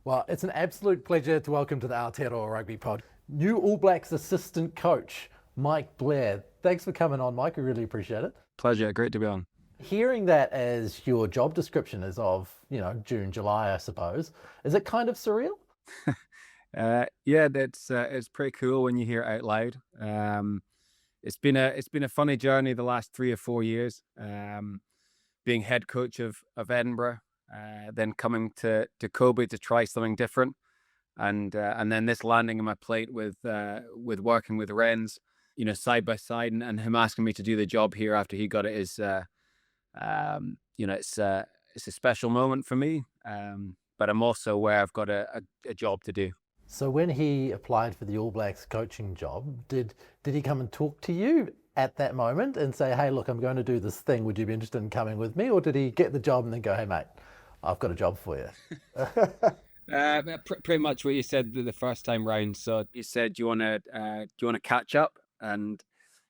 Well, it's an absolute pleasure to welcome to the Aotearoa Rugby Pod new All Blacks assistant coach, Mike Blair. Thanks for coming on, Mike. We really appreciate it. Pleasure. Great to be on. Hearing that as your job description is of, June, July, I suppose, is it kind of surreal? Yeah, that's it's pretty cool when you hear it out loud. It's been a funny journey the last 3 or 4 years. Being head coach of Edinburgh, then coming to Kobe to try something different, and then this landing in my plate with working with Rennes, side by side, and him asking me to do the job here after he got it is, it's a special moment for me. But I'm also aware I've got a job to do. So when he applied for the All Blacks coaching job, did he come and talk to you at that moment and say, "Hey, look, I'm going to do this thing. Would you be interested in coming with me?" Or did he get the job and then go, "Hey, mate, I've got a job for you"? Pretty much what you said the first time round. So you said do you want to catch up, and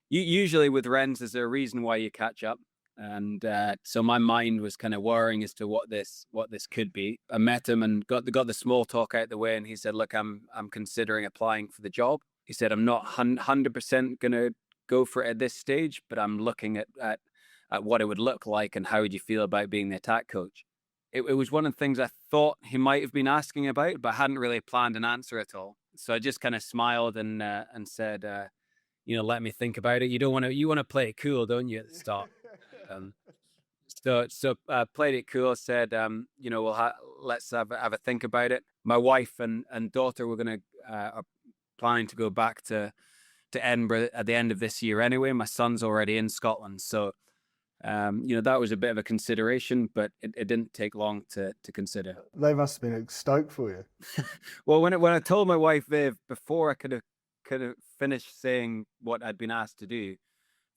usually with Rennes, there's a reason why you catch up. And so my mind was kind of worrying as to what this could be. I met him and got the small talk out the way, and he said, "Look, I'm considering applying for the job." He said, "I'm not 100% gonna go for it at this stage, but I'm looking at what it would look like and how would you feel about being the attack coach." It was one of the things I thought he might have been asking about, but hadn't really planned an answer at all. So I just kind of smiled and said, "Let me think about it. You want to play it cool, don't you, at the start?" Um, so played it cool. Said, let's have a think about it. My wife and daughter are planning to go back to Edinburgh at the end of this year anyway. My son's already in Scotland, so that was a bit of a consideration, but it didn't take long to consider. They must have been stoked for you. Well, when I told my wife, Viv, before I could have finished saying what I'd been asked to do,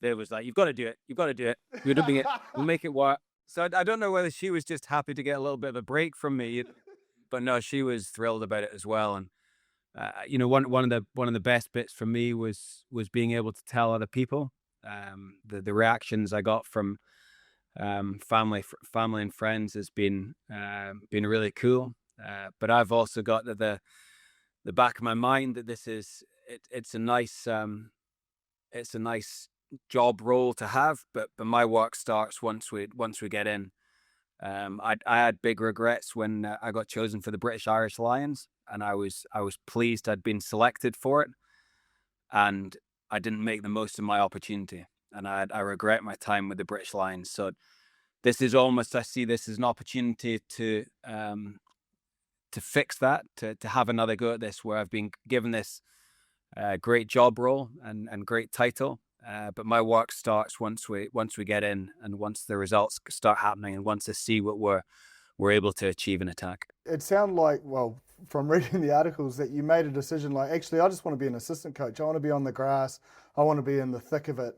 Viv was like, "You've got to do it. You've got to do it. We're doing it. We'll make it work." So I don't know whether she was just happy to get a little bit of a break from me, but no, she was thrilled about it as well. And one of the best bits for me was being able to tell other people. The reactions I got from family and friends has been really cool. But I've also got the back of my mind that it's a nice job role to have, but my work starts once we get in. I had big regrets when I got chosen for the British Irish Lions, and I was pleased I'd been selected for it, and I didn't make the most of my opportunity, and I regret my time with the British Lions. So this is I see this as an opportunity to fix that, to have another go at this, where I've been given this great job role and great title. But my work starts once we get in, and once the results start happening, and once I see what we're able to achieve in attack. It sounded like, well, from reading the articles, that you made a decision like, actually, I just want to be an assistant coach. I want to be on the grass. I want to be in the thick of it.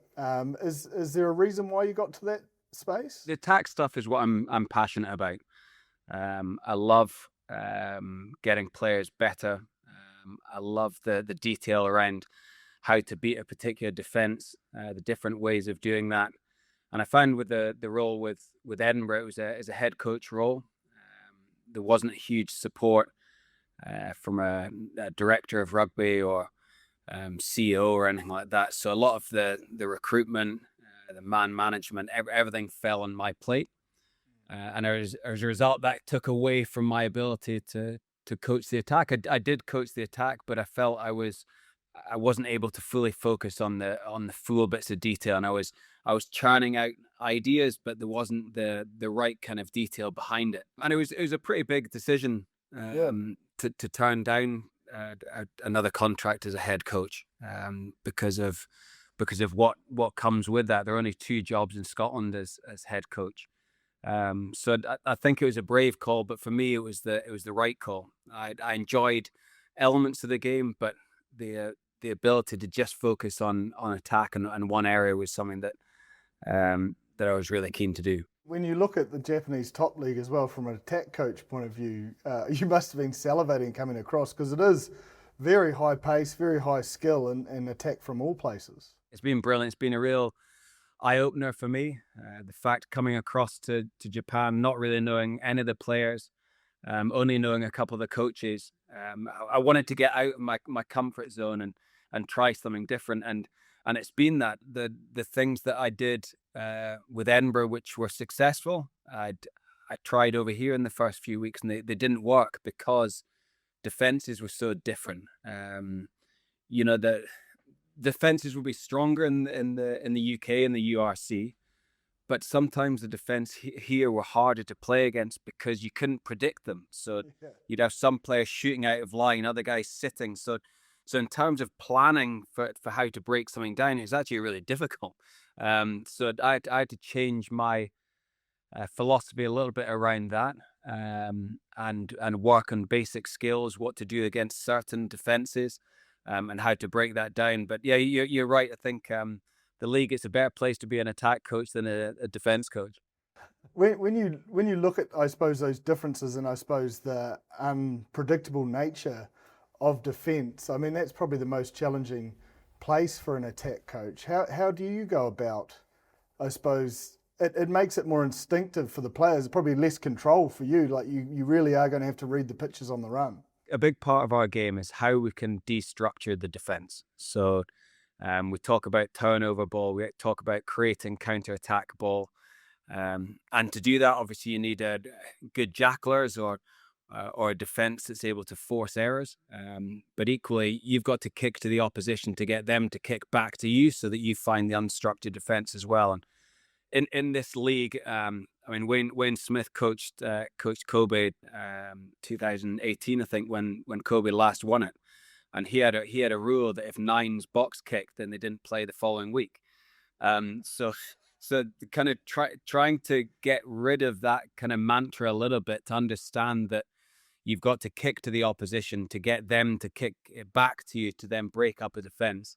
Is there a reason why you got to that space? The attack stuff is what I'm passionate about. I love getting players better. I love the detail around how to beat a particular defense, the different ways of doing that. And I found with the role with Edinburgh, it was a head coach role. There wasn't huge support from a director of rugby or CEO or anything like that. So a lot of the recruitment, the man management, everything fell on my plate. And as a result, that took away from my ability to coach the attack. I did coach the attack, but I felt I wasn't able to fully focus on the full bits of detail, and I was churning out ideas, but there wasn't the right kind of detail behind it. And it was a pretty big decision to turn down another contract as a head coach, because of what comes with that. There are only 2 jobs in Scotland as head coach. So I think it was a brave call, but for me it was the right call. I enjoyed elements of the game, but the ability to just focus on attack and one area was something that I was really keen to do. When you look at the Japanese top league as well, from an attack coach point of view, you must have been salivating coming across, because it is very high pace, very high skill, and attack from all places. It's been brilliant. It's been a real eye-opener for me. The fact coming across to Japan, not really knowing any of the players, only knowing a couple of the coaches. I wanted to get out of my comfort zone and try something different. And it's been that the things that I did with Edinburgh, which were successful, I tried over here in the first few weeks, and they didn't work because defenses were so different. The defenses will be stronger in the UK and the URC, but sometimes the defense here were harder to play against because you couldn't predict them. So you'd have some players shooting out of line, other guys sitting. So in terms of planning for how to break something down, it's actually really difficult. So I had to change my philosophy a little bit around that, and work on basic skills, what to do against certain defenses, and how to break that down. But yeah, you're right. I think the league is a better place to be an attack coach than a defense coach. When you look at, I suppose, those differences and I suppose the unpredictable nature of defence, I mean, that's probably the most challenging place for an attack coach. How do you go about, I suppose, it makes it more instinctive for the players, probably less control for you, like you really are going to have to read the pitches on the run. A big part of our game is how we can destructure the defence. So we talk about turnover ball, we talk about creating counter-attack ball. And to do that, obviously, you need good jacklers or a defence that's able to force errors. But equally, you've got to kick to the opposition to get them to kick back to you so that you find the unstructured defence as well. And in this league, I mean, Wayne Smith coached Kobe 2018, I think, when Kobe last won it, and he had a rule that if nines box kicked, then they didn't play the following week. So kind of trying to get rid of that kind of mantra a little bit, to understand that you've got to kick to the opposition to get them to kick it back to you to then break up a defense.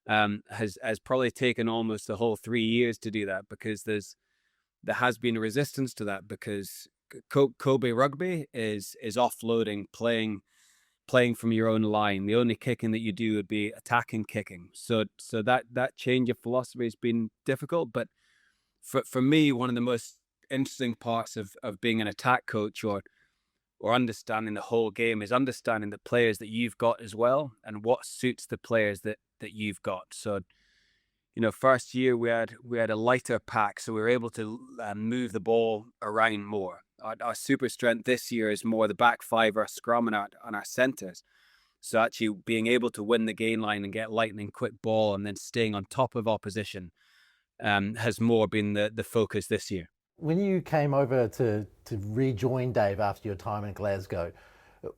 Has probably taken almost the whole 3 years to do that, because there has been a resistance to that, because Kobe Rugby is offloading, playing from your own line. The only kicking that you do would be attacking kicking. So that change of philosophy has been difficult. But for me, one of the most interesting parts of being an attack coach or understanding the whole game is understanding the players that you've got as well, and what suits the players that you've got. So, first year we had a lighter pack, so we were able to move the ball around more. Our super strength this year is more the back five, our scrum, and our centres. So actually being able to win the gain line and get lightning quick ball and then staying on top of opposition has more been the focus this year. When you came over to rejoin Dave after your time in Glasgow,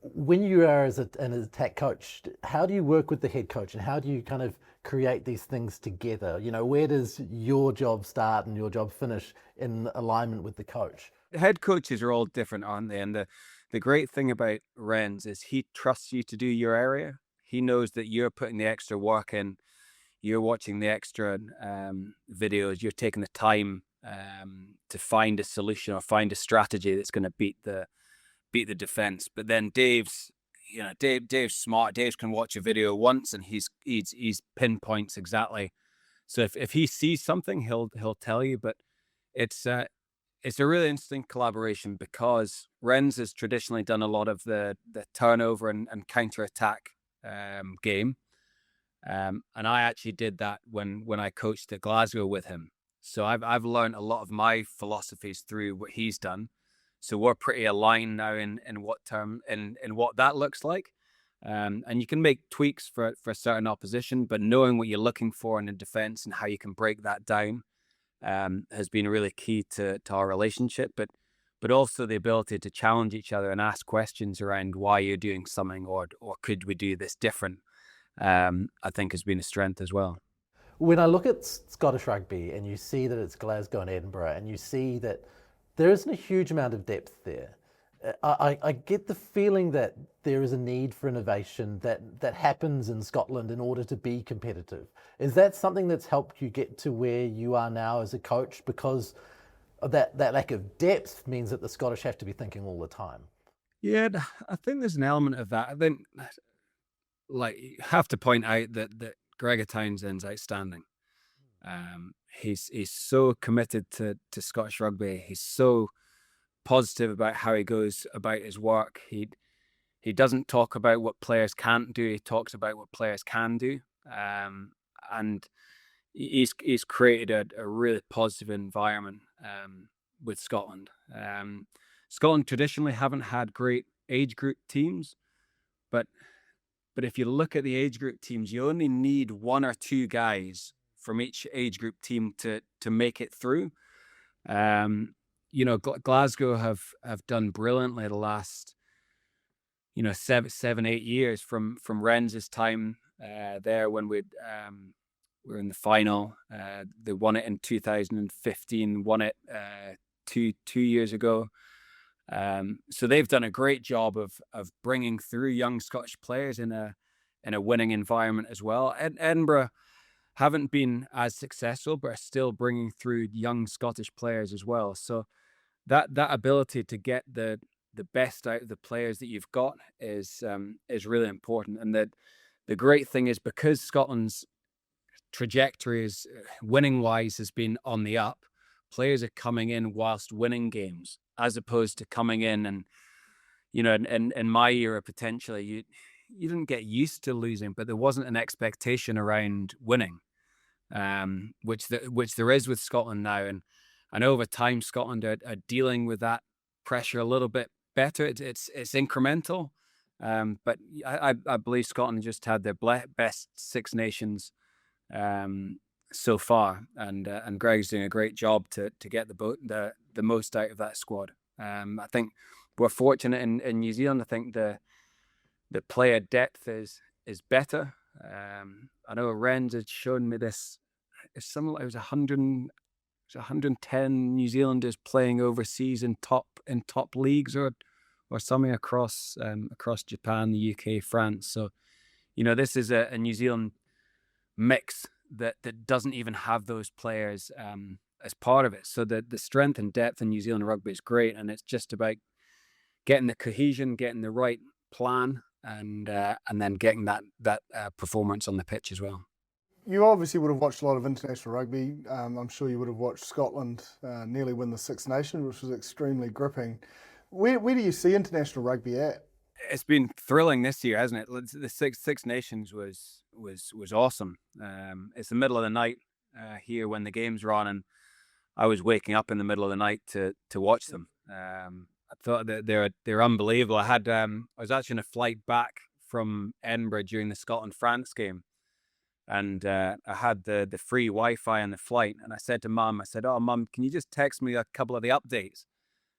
when you are as an attack coach, how do you work with the head coach, and how do you kind of create these things together? Where does your job start and your job finish in alignment with the coach? Head coaches are all different, aren't they? And the great thing about Renz is he trusts you to do your area. He knows that you're putting the extra work in, you're watching the extra videos, you're taking the time to find a solution or find a strategy that's going to beat the defense. But then Dave's smart. Dave can watch a video once and he's pinpoints exactly. So if he sees something, he'll tell you. But it's a really interesting collaboration, because Renz has traditionally done a lot of the turnover and counter attack game, and I actually did that when I coached at Glasgow with him. So I've learned a lot of my philosophies through what he's done. So we're pretty aligned now in what that looks like. And you can make tweaks for a certain opposition, but knowing what you're looking for in a defense and how you can break that down has been really key to our relationship. But also the ability to challenge each other and ask questions around why you're doing something, or could we do this different, I think has been a strength as well. When I look at Scottish rugby and you see that it's Glasgow and Edinburgh, and you see that there isn't a huge amount of depth there, I get the feeling that there is a need for innovation that happens in Scotland in order to be competitive. Is that something that's helped you get to where you are now as a coach? Because that lack of depth means that the Scottish have to be thinking all the time. Yeah, I think there's an element of that. I think, you have to point out that Gregor Townsend's outstanding. He's so committed to Scottish rugby. He's so positive about how he goes about his work. He doesn't talk about what players can't do. He talks about what players can do. And he's created a really positive environment with Scotland. Scotland traditionally haven't had great age group teams, but if you look at the age group teams, you only need one or two guys from each age group team to make it through. Glasgow have done brilliantly the last 7, 8 years from Rens's time there when we were in the final. They won it in 2015, won it two years ago. So they've done a great job of bringing through young Scottish players in a winning environment as well. Edinburgh haven't been as successful, but are still bringing through young Scottish players as well. So that ability to get the best out of the players that you've got is really important. And the great thing is, because Scotland's trajectory is winning wise has been on the up, players are coming in whilst winning games, as opposed to coming in and, in my era, potentially you didn't get used to losing, but there wasn't an expectation around winning, which there is with Scotland now. And I know over time Scotland are dealing with that pressure a little bit better. It's incremental, but I believe Scotland just had their best Six Nations so far, and Greg's doing a great job to get the most out of that squad. I think we're fortunate in New Zealand. I think the player depth is better. I know Rens had shown me this. It's something like it was 110 New Zealanders playing overseas in top leagues or something across Japan, the UK, France. So, this is a New Zealand mix that doesn't even have those players as part of it. So the strength and depth in New Zealand rugby is great, and it's just about getting the cohesion, getting the right plan, and then getting that performance on the pitch as well. You obviously would have watched a lot of international rugby. I'm sure you would have watched Scotland nearly win the Six Nations, which was extremely gripping. Where do you see international rugby at? It's been thrilling this year, hasn't it? The Six Nations was awesome. It's the middle of the night here when the games are on, and I was waking up in the middle of the night to watch them. I thought that they're unbelievable. I was actually on a flight back from Edinburgh during the Scotland-France game, and I had the free Wi-Fi on the flight, and I said to Mum, "Oh, Mum, can you just text me a couple of the updates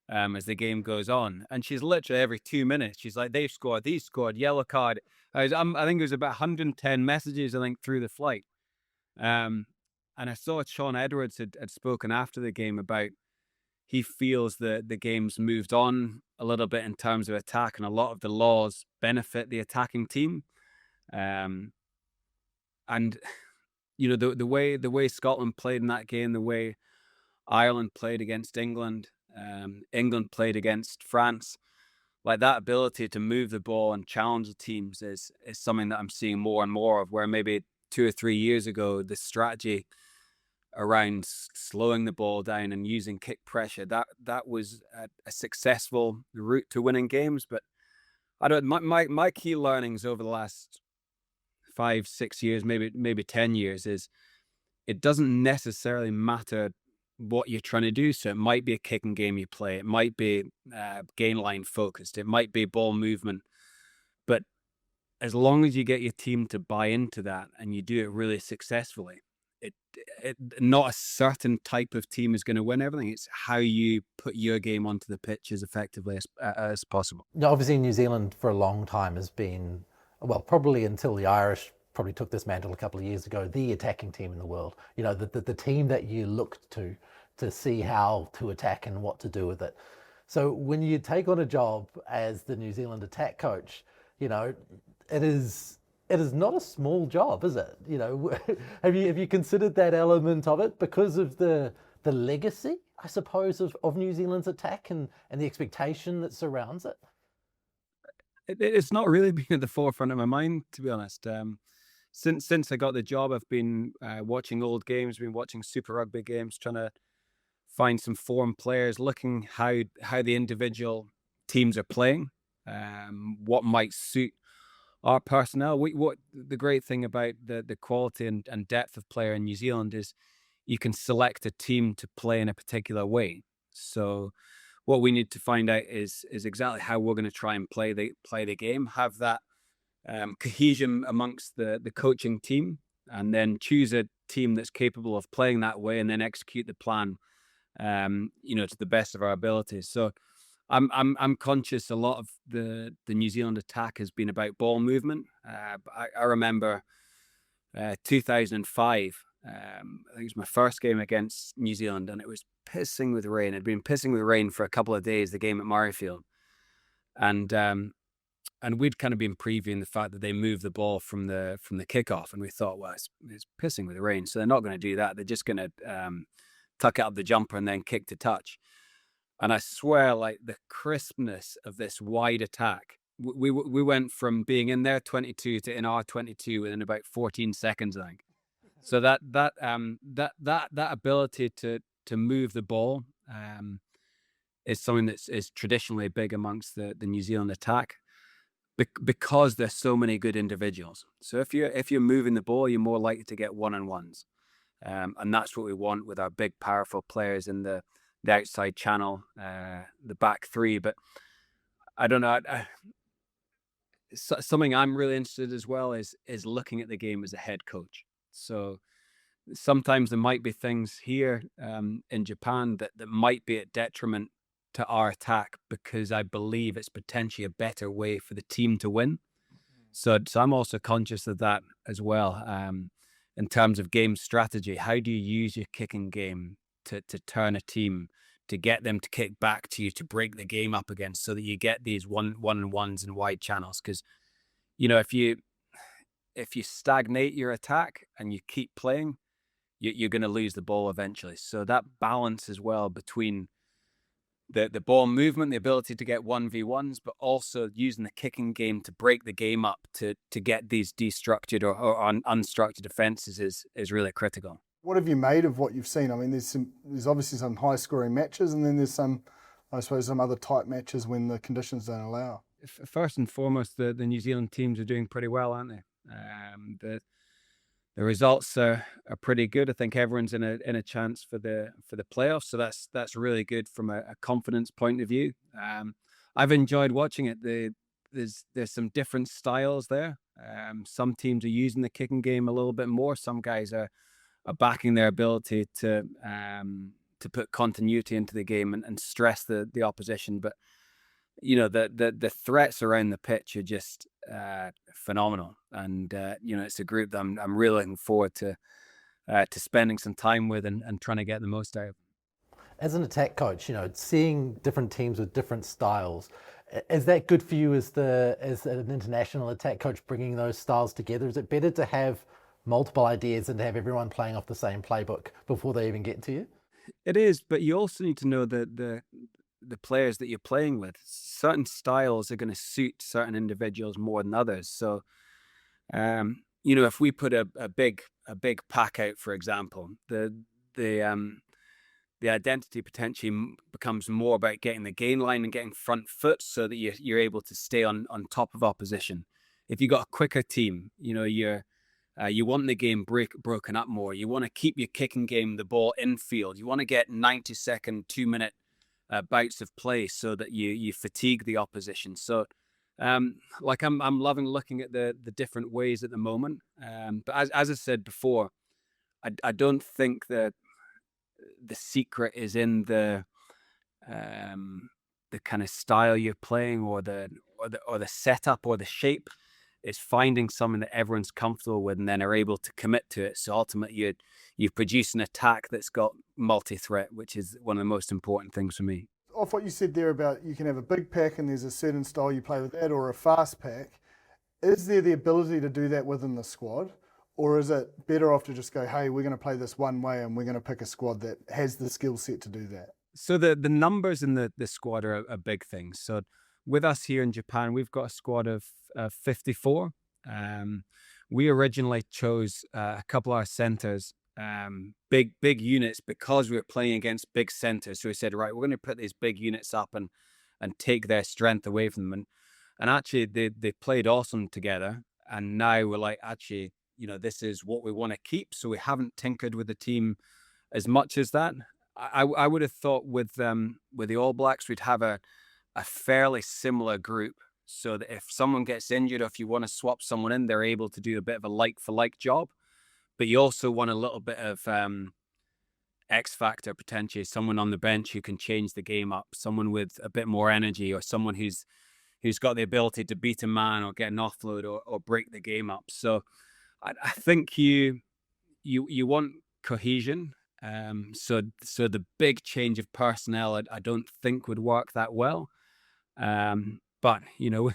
as the game goes on?" And she's literally every 2 minutes, she's like, "They've scored, these scored, yellow card." I think it was about 110 messages, I think, through the flight. And I saw Sean Edwards had spoken after the game about he feels that the game's moved on a little bit in terms of attack, and a lot of the laws benefit the attacking team. And the way Scotland played in that game, the way Ireland played against England, England played against France, like that ability to move the ball and challenge the teams is something that I'm seeing more and more of, where maybe 2 or 3 years ago, the strategy around slowing the ball down and using kick pressure, that was a successful route to winning games. But my key learnings over the last 5, 6 years, maybe 10 years, is it doesn't necessarily matter what you're trying to do. So it might be a kicking game you play, it might be gain line focused, it might be ball movement, but as long as you get your team to buy into that and you do it really successfully, not a certain type of team is going to win everything. It's how you put your game onto the pitch as effectively as possible. Obviously, New Zealand for a long time has been, well, probably until the Irish probably took this mantle a couple of years ago, the attacking team in the world. The team that you looked to see how to attack and what to do with it. So when you take on a job as the New Zealand attack coach, it is not a small job, is it? Have you considered that element of it because of the legacy, I suppose, of New Zealand's attack and the expectation that surrounds it? It's not really been at the forefront of my mind, to be honest. Since I got the job, I've been watching old games, been watching Super Rugby games, trying to find some form players, looking how the individual teams are playing, what might suit our personnel. What the great thing about the quality and depth of player in New Zealand is you can select a team to play in a particular way. So what we need to find out is exactly how we're going to try and play the game, have that cohesion amongst the coaching team, and then choose a team that's capable of playing that way, and then execute the plan, to the best of our abilities. So I'm conscious a lot of the New Zealand attack has been about ball movement. I remember 2005. I think it was my first game against New Zealand, and it was pissing with rain. It'd been pissing with rain for a couple of days, the game at Murrayfield. And we'd kind of been previewing the fact that they moved the ball from the kickoff, and we thought, well, it's pissing with rain, so they're not going to do that. They're just going to tuck it up the jumper and then kick to touch. And I swear, like, the crispness of this wide attack, we went from being in their 22 to in our 22 within about 14 seconds, I think. So that ability to move the ball is something that is traditionally big amongst the New Zealand attack, because there's so many good individuals. So if you're moving the ball, you're more likely to get one-on-ones, and that's what we want with our big, powerful players in the outside channel, the back three. But I don't know. Something I'm really interested as well is looking at the game as a head coach. So sometimes there might be things here in Japan that might be at detriment to our attack, because I believe it's potentially a better way for the team to win. So I'm also conscious of that as well. In terms of game strategy, how do you use your kicking game to turn a team, to get them to kick back to you, to break the game up again, so that you get these one-on-ones and wide channels? Because, if you stagnate your attack and you keep playing, you're going to lose the ball eventually. So that balance as well between the ball movement, the ability to get 1v1s, but also using the kicking game to break the game up to get these destructured or unstructured offenses is really critical. What have you made of what you've seen? I mean, there's obviously some high scoring matches, and then there's some other tight matches when the conditions don't allow. First and foremost, the New Zealand teams are doing pretty well, aren't they? The results are pretty good. I think everyone's in a chance for the playoffs, so that's really good from a confidence point of view. I've enjoyed watching it. There's some different styles there. Some teams are using the kicking game a little bit more. Some guys are backing their ability to put continuity into the game and stress the opposition. But the threats around the pitch are just phenomenal, and it's a group that I'm really looking forward to spending some time with and trying to get the most out of. As an attack coach, seeing different teams with different styles, is that good for you as an international attack coach, bringing those styles together? Is it better to have multiple ideas and to have everyone playing off the same playbook before they even get to you? It is, but you also need to know that the players that you're playing with. Certain styles are going to suit certain individuals more than others. So, if we put a big pack out, for example, the identity potentially becomes more about getting the gain line and getting front foot, so that you're able to stay on top of opposition. If you got a quicker team, you want the game broken up more. You want to keep your kicking game, the ball infield. You want to get 90-second, 2-minute bouts of play, so that you fatigue the opposition. So I'm loving looking at the different ways at the moment. But as I said before, I don't think that the secret is in the kind of style you're playing or the setup or the shape. It's finding something that everyone's comfortable with and then are able to commit to it. So ultimately you produce an attack that's got multi-threat, which is one of the most important things for me. Off what you said there about you can have a big pack and there's a certain style you play with that, or a fast pack, is there the ability to do that within the squad? Or is it better off to just go, hey, we're going to play this one way and we're going to pick a squad that has the skill set to do that? So the numbers in the squad are a big thing. So with us here in Japan, we've got a squad of 54. We originally chose a couple of our centers big units because we were playing against big centers. So we said, right, we're going to put these big units up and take their strength away from them. And actually, they played awesome together. And now we're like, actually, this is what we want to keep. So we haven't tinkered with the team as much as that. I would have thought with the All Blacks, we'd have a fairly similar group, so that if someone gets injured or if you want to swap someone in, they're able to do a bit of a like for like job. But you also want a little bit of X factor potentially, someone on the bench who can change the game up, someone with a bit more energy, or someone who's got the ability to beat a man or get an offload or break the game up. So I think you want cohesion. So the big change of personnel, I don't think would work that well. But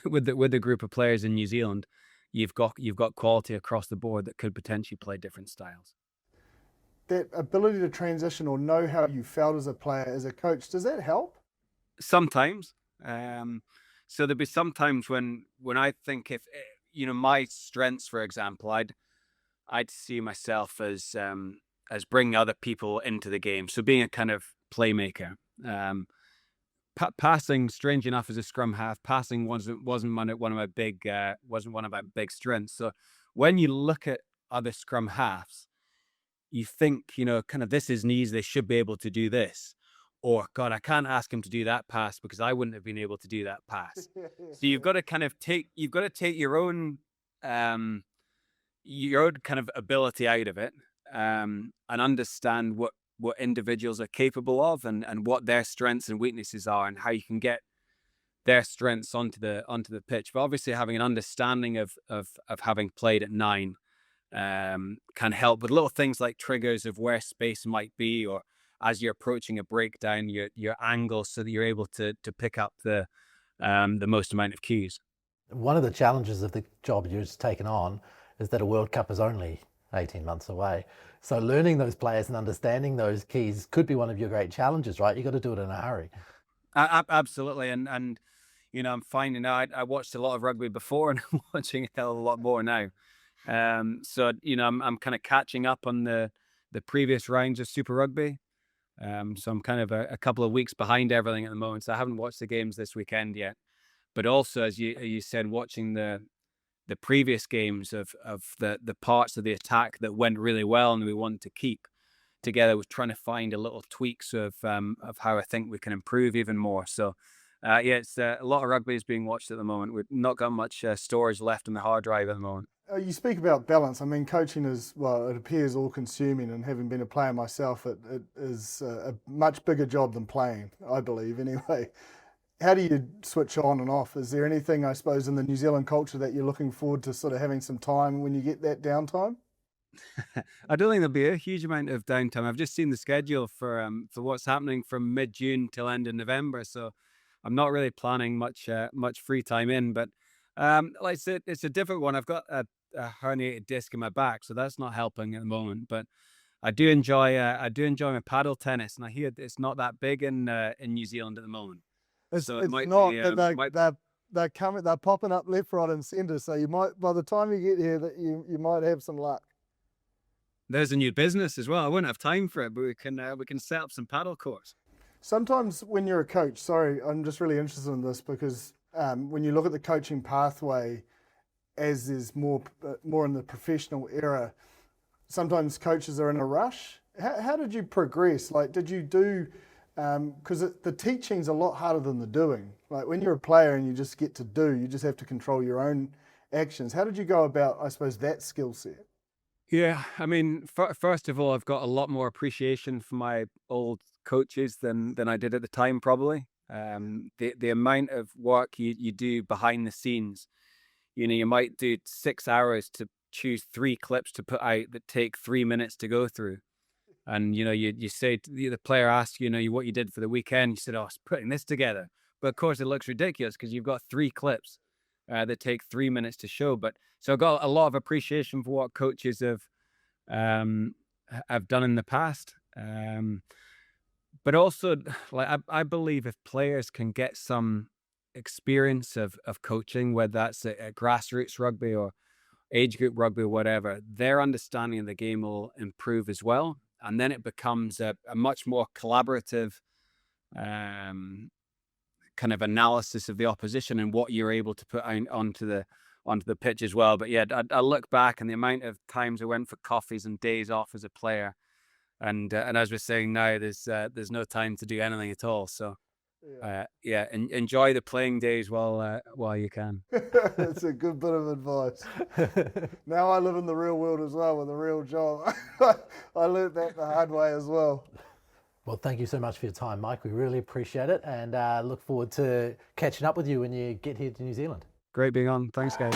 with the group of players in New Zealand, you've got quality across the board that could potentially play different styles. That ability to transition or know how you felt as a player, as a coach, does that help? Sometimes. So there'd be sometimes when I think if my strengths, for example, I'd see myself as bringing other people into the game. So being a kind of playmaker. Passing, strange enough, as a scrum half, passing wasn't one of my big strengths. So when you look at other scrum halves, you think, kind of, this is easy, they should be able to do this. Or, God, I can't ask him to do that pass because I wouldn't have been able to do that pass. So you've got to kind of take your own kind of ability out of it, and understand what individuals are capable of and what their strengths and weaknesses are, and how you can get their strengths onto the pitch. But obviously having an understanding of having played at 9 can help with little things like triggers of where space might be, or as you're approaching a breakdown, your angle, so that you're able to pick up the most amount of cues. One of the challenges of the job you've taken on is that a World Cup is only 18 months away. So learning those players and understanding those keys could be one of your great challenges, right? You've got to do it in a hurry. Absolutely. And I'm finding out I watched a lot of rugby before, and I'm watching a hell of a lot more now. So I'm kind of catching up on the previous rounds of Super Rugby. So I'm kind of a couple of weeks behind everything at the moment. So I haven't watched the games this weekend yet. But also, as you said, watching the previous games of the parts of the attack that went really well and we wanted to keep together, was trying to find a little tweaks of how I think we can improve even more. So it's a lot of rugby is being watched at the moment. We've not got much storage left on the hard drive at the moment. You speak about balance. I mean, coaching is, well, it appears all-consuming, and having been a player myself, it is a much bigger job than playing, I believe, anyway. How do you switch on and off? Is there anything, I suppose, in the New Zealand culture that you're looking forward to sort of having some time when you get that downtime? I don't think there'll be a huge amount of downtime. I've just seen the schedule for what's happening from mid-June till end of November, so I'm not really planning much free time in. But like I said, it's a different one. I've got a herniated disc in my back, so that's not helping at the moment. But I do enjoy my paddle tennis, and I hear it's not that big in New Zealand at the moment. It's So it might not. be, They're coming. They're popping up left, right, and centre. So you might, by the time you get here, that you might have some luck. There's a new business as well. I wouldn't have time for it, but we can set up some paddle courts. Sometimes when you're a coach, sorry, I'm just really interested in this because when you look at the coaching pathway, as there's more in the professional era, sometimes coaches are in a rush. How did you progress? Like, did you do, because the teaching's a lot harder than the doing. Like when you're a player and you just get to do, you just have to control your own actions. How did you go about, I suppose, that skill set? Yeah, I mean, first of all, I've got a lot more appreciation for my old coaches than I did at the time, probably. The amount of work you do behind the scenes, you might do 6 hours to choose 3 clips to put out that take 3 minutes to go through. And, you say, the player asks, what you did for the weekend. You said, oh, I was putting this together. But of course, it looks ridiculous because you've got 3 clips that take 3 minutes to show. But so I got a lot of appreciation for what coaches have done in the past. But also, like I believe if players can get some experience of coaching, whether that's at grassroots rugby or age group rugby or whatever, their understanding of the game will improve as well. And then it becomes a much more collaborative kind of analysis of the opposition and what you're able to put onto the pitch as well. But yeah, I look back and the amount of times I went for coffees and days off as a player, and as we're saying now, there's no time to do anything at all. So enjoy the playing days while you can. That's a good bit of advice. Now I live in the real world as well with a real job. I learned that the hard way as well. Well, thank you so much for your time, Mike. We really appreciate it, and look forward to catching up with you when you get here to New Zealand. Great being on. Thanks, guys.